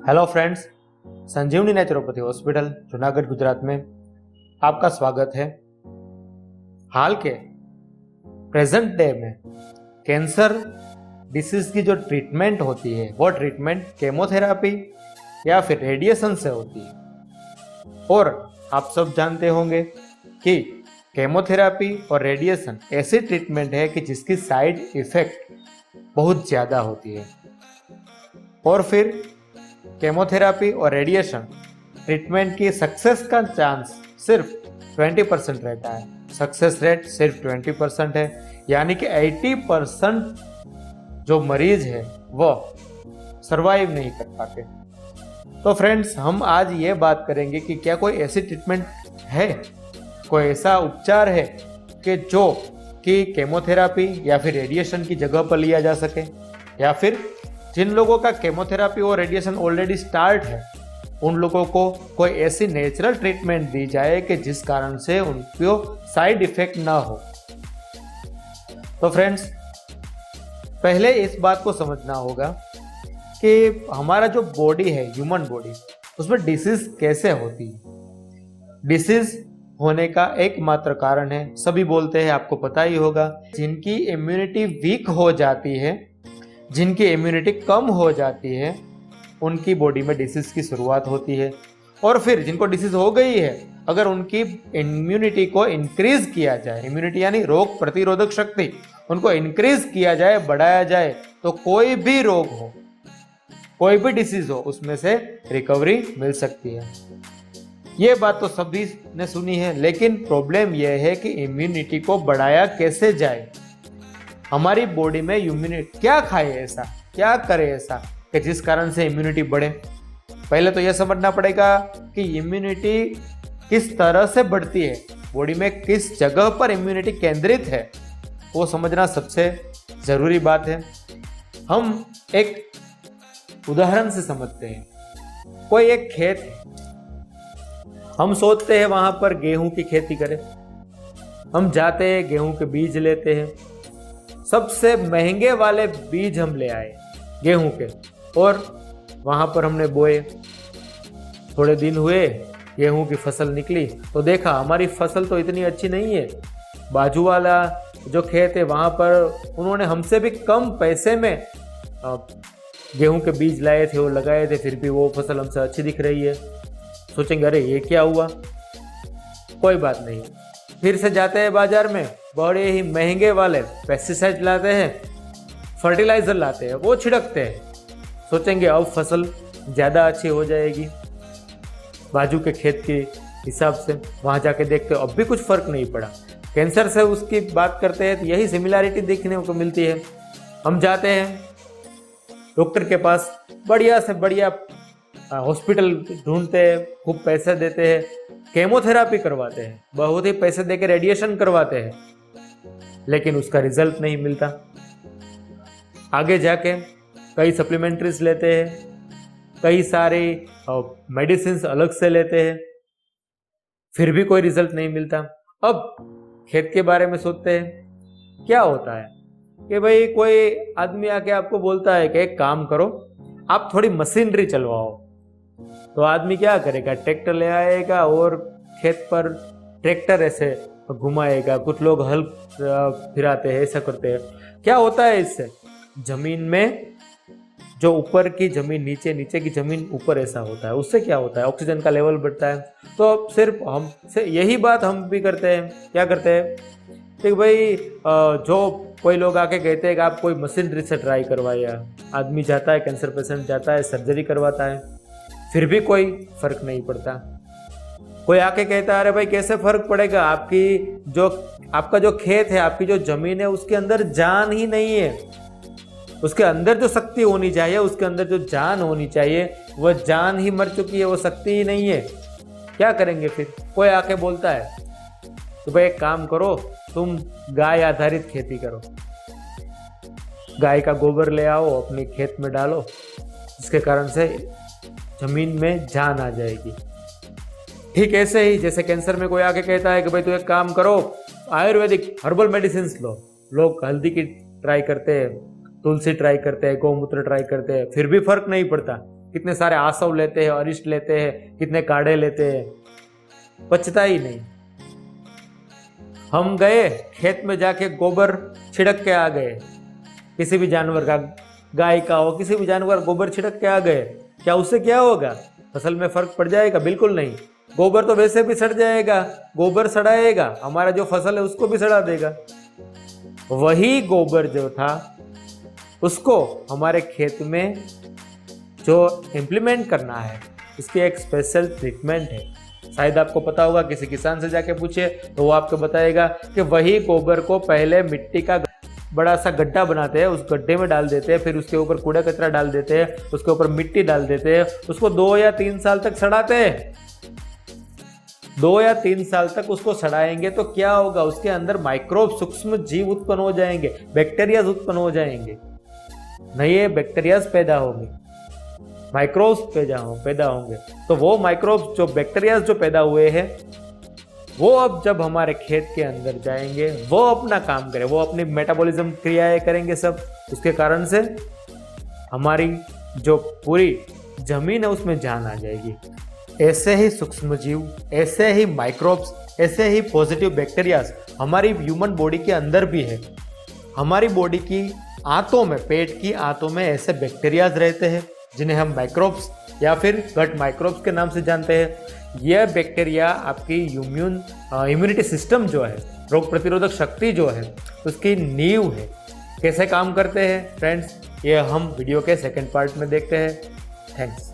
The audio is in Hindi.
हेलो फ्रेंड्स, संजीवनी नेचुरोपैथी हॉस्पिटल जूनागढ़ गुजरात में आपका स्वागत है। हाल के प्रेजेंट डे में कैंसर डिसीज की जो ट्रीटमेंट होती है वो ट्रीटमेंट केमोथेरापी या फिर रेडिएशन से होती है। और आप सब जानते होंगे कि केमोथेरापी और रेडिएशन ऐसी ट्रीटमेंट है कि जिसकी साइड इफेक्ट बहुत ज़्यादा होती है। और फिर केमोथेरापी और रेडिएशन ट्रीटमेंट की सक्सेस का चांस सिर्फ 20% रहता है। सक्सेस रेट सिर्फ 20% है, यानी कि 80% जो मरीज है वह सरवाइव नहीं कर पाते। तो फ्रेंड्स, हम आज ये बात करेंगे कि क्या कोई ऐसी ट्रीटमेंट है, कोई ऐसा उपचार है कि केमोथेरापी या फिर रेडिएशन की जगह पर लिया जा सके, या फिर जिन लोगों का केमोथेरापी और रेडिएशन ऑलरेडी स्टार्ट है उन लोगों को कोई ऐसी नेचुरल ट्रीटमेंट दी जाए कि जिस कारण से उनको साइड इफेक्ट ना हो। तो फ्रेंड्स, पहले इस बात को समझना होगा कि हमारा जो बॉडी है, ह्यूमन बॉडी, उसमें डिसीज कैसे होती है। डिसीज होने का एकमात्र कारण है, सभी बोलते हैं, आपको पता ही होगा, जिनकी इम्यूनिटी वीक हो जाती है, जिनकी इम्यूनिटी कम हो जाती है, उनकी बॉडी में डिसीज की शुरुआत होती है। और फिर जिनको डिसीज हो गई है, अगर उनकी इम्यूनिटी को इंक्रीज किया जाए, इम्यूनिटी यानी रोग प्रतिरोधक शक्ति, उनको इंक्रीज किया जाए, बढ़ाया जाए, तो कोई भी रोग हो, कोई भी डिसीज हो, उसमें से रिकवरी मिल सकती है। ये बात तो सभी ने सुनी है, लेकिन प्रॉब्लम यह है कि इम्यूनिटी को बढ़ाया कैसे जाए। हमारी बॉडी में इम्यूनिटी क्या खाए ऐसा, क्या करे ऐसा कि जिस कारण से इम्यूनिटी बढ़े। पहले तो यह समझना पड़ेगा कि इम्यूनिटी किस तरह से बढ़ती है, बॉडी में किस जगह पर इम्यूनिटी केंद्रित है, वो समझना सबसे जरूरी बात है। हम एक उदाहरण से समझते हैं। कोई एक खेत है, हम सोचते हैं वहां पर गेहूं की खेती करें। हम जाते हैं, गेहूं के बीज लेते हैं, सबसे महंगे वाले बीज हम ले आए गेहूं के, और वहां पर हमने बोए। थोड़े दिन हुए, गेहूं की फसल निकली तो देखा हमारी फसल तो इतनी अच्छी नहीं है। बाजू वाला जो खेत है वहां पर उन्होंने हमसे भी कम पैसे में गेहूं के बीज लाए थे और लगाए थे, फिर भी वो फसल हमसे अच्छी दिख रही है। सोचेंगे अरे ये क्या हुआ, कोई बात नहीं। फिर से जाते हैं बाजार में, बड़े ही महंगे वाले पेस्टिसाइड लाते हैं, फर्टिलाइजर लाते हैं, वो छिड़कते हैं। सोचेंगे अब फसल ज़्यादा अच्छी हो जाएगी बाजू के खेत के हिसाब से। वहाँ जाके देखते हो अब भी कुछ फर्क नहीं पड़ा। कैंसर से उसकी बात करते हैं तो यही सिमिलैरिटी देखने को मिलती है। हम जाते हैं डॉक्टर के पास, बढ़िया से बढ़िया हॉस्पिटल ढूंढते हैं, खूब पैसे देते हैं, केमोथेरापी करवाते हैं, बहुत ही पैसे देके रेडिएशन करवाते हैं, लेकिन उसका रिजल्ट नहीं मिलता। आगे जाके कई सप्लीमेंट्रीज लेते हैं, कई सारे मेडिसिन अलग से लेते हैं, फिर भी कोई रिजल्ट नहीं मिलता। अब खेत के बारे में सोचते हैं। क्या होता है कि भाई कोई आदमी आके आपको बोलता है कि एक काम करो, आप थोड़ी मशीनरी चलवाओ। तो आदमी क्या करेगा, ट्रैक्टर ले आएगा और खेत पर ट्रैक्टर ऐसे घुमाएगा। कुछ लोग हल फिराते हैं, ऐसा करते हैं। क्या होता है इससे, जमीन में जो ऊपर की जमीन नीचे, नीचे की जमीन ऊपर, ऐसा होता है। उससे क्या होता है, ऑक्सीजन का लेवल बढ़ता है। तो सिर्फ हम से यही बात हम भी करते हैं। क्या करते हैं कि भाई जो कोई लोग आके कहते हैं कि आप कोई मशीनरी से ट्राई करवाइए। आदमी जाता है, कैंसर पेशेंट जाता है, सर्जरी करवाता है, फिर भी कोई फर्क नहीं पड़ता। कोई आके कहता है अरे भाई कैसे फर्क पड़ेगा, आपका जो खेत है, आपकी जो जमीन है, उसके अंदर जान ही नहीं है। उसके अंदर जो शक्ति होनी चाहिए, उसके अंदर जो जान होनी चाहिए, वह जान ही मर चुकी है, वो शक्ति ही नहीं है। क्या करेंगे फिर? कोई आके बोलता है तो भाई एक काम करो, तुम गाय आधारित खेती करो, गाय का गोबर ले आओ, अपने खेत में डालो, जिसके कारण से जमीन में जान आ जाएगी। ठीक ऐसे ही जैसे कैंसर में कोई आके कहता है कि भाई तू एक काम करो, आयुर्वेदिक हर्बल मेडिसिन लो। लोग हल्दी की ट्राई करते हैं, तुलसी ट्राई करते हैं, गौमूत्र ट्राई करते हैं, फिर भी फर्क नहीं पड़ता। कितने सारे आसव लेते हैं, अरिष्ट लेते हैं, कितने काढ़े लेते हैं, बचता ही नहीं। हम गए खेत में, जाके गोबर छिड़क के आ गए, किसी भी जानवर का, गाय का हो, किसी भी जानवर गोबर छिड़क के आ गए, क्या उससे क्या होगा? फसल में फर्क पड़ जाएगा? बिल्कुल नहीं। गोबर तो वैसे भी सड़ जाएगा, गोबर सड़ाएगा, हमारा जो फसल है उसको भी सड़ा देगा। वही गोबर जो था उसको हमारे खेत में जो इम्प्लीमेंट करना है, इसकी एक स्पेशल ट्रीटमेंट है। शायद आपको पता होगा, किसी किसान से जाके पूछे तो वो आपको बताएगा कि वही गोबर को पहले मिट्टी का बड़ा सा गड्ढा बनाते हैं, उस गड्ढे में डाल देते हैं, फिर उसके ऊपर कूड़ा कचरा डाल देते हैं, उसके ऊपर मिट्टी डाल देते हैं, उसको 2 या 3 साल तक सड़ाते हैं। 2 या 3 साल तक उसको सड़ाएंगे तो क्या होगा? उसके अंदर माइक्रोब, सूक्ष्म जीव उत्पन्न हो जाएंगे, बैक्टीरिया उत्पन्न हो जाएंगे, नए बैक्टीरियाज पैदा होंगे, माइक्रोब्स पैदा होंगे। तो वो माइक्रोब्स, जो बैक्टीरियाज जो पैदा हुए हैं, वो अब जब हमारे खेत के अंदर जाएंगे, वो अपना काम करें, वो अपनी मेटाबॉलिज्म क्रियाएं करेंगे सब। उसके कारण से हमारी जो पूरी जमीन है उसमें जान आ जाएगी। ऐसे ही सूक्ष्म जीव, ऐसे ही माइक्रोब्स, ऐसे ही पॉजिटिव बैक्टीरियाज हमारी ह्यूमन बॉडी के अंदर भी है। हमारी बॉडी की आंतों में, पेट की आंतों में ऐसे बैक्टीरियाज रहते हैं जिन्हें हम माइक्रोब्स या फिर गट माइक्रोब्स के नाम से जानते हैं। यह बैक्टीरिया आपकी इम्यूनिटी सिस्टम जो है, रोग प्रतिरोधक शक्ति जो है, उसकी नींव है। कैसे काम करते हैं फ्रेंड्स, ये हम वीडियो के सेकंड पार्ट में देखते हैं। थैंक्स।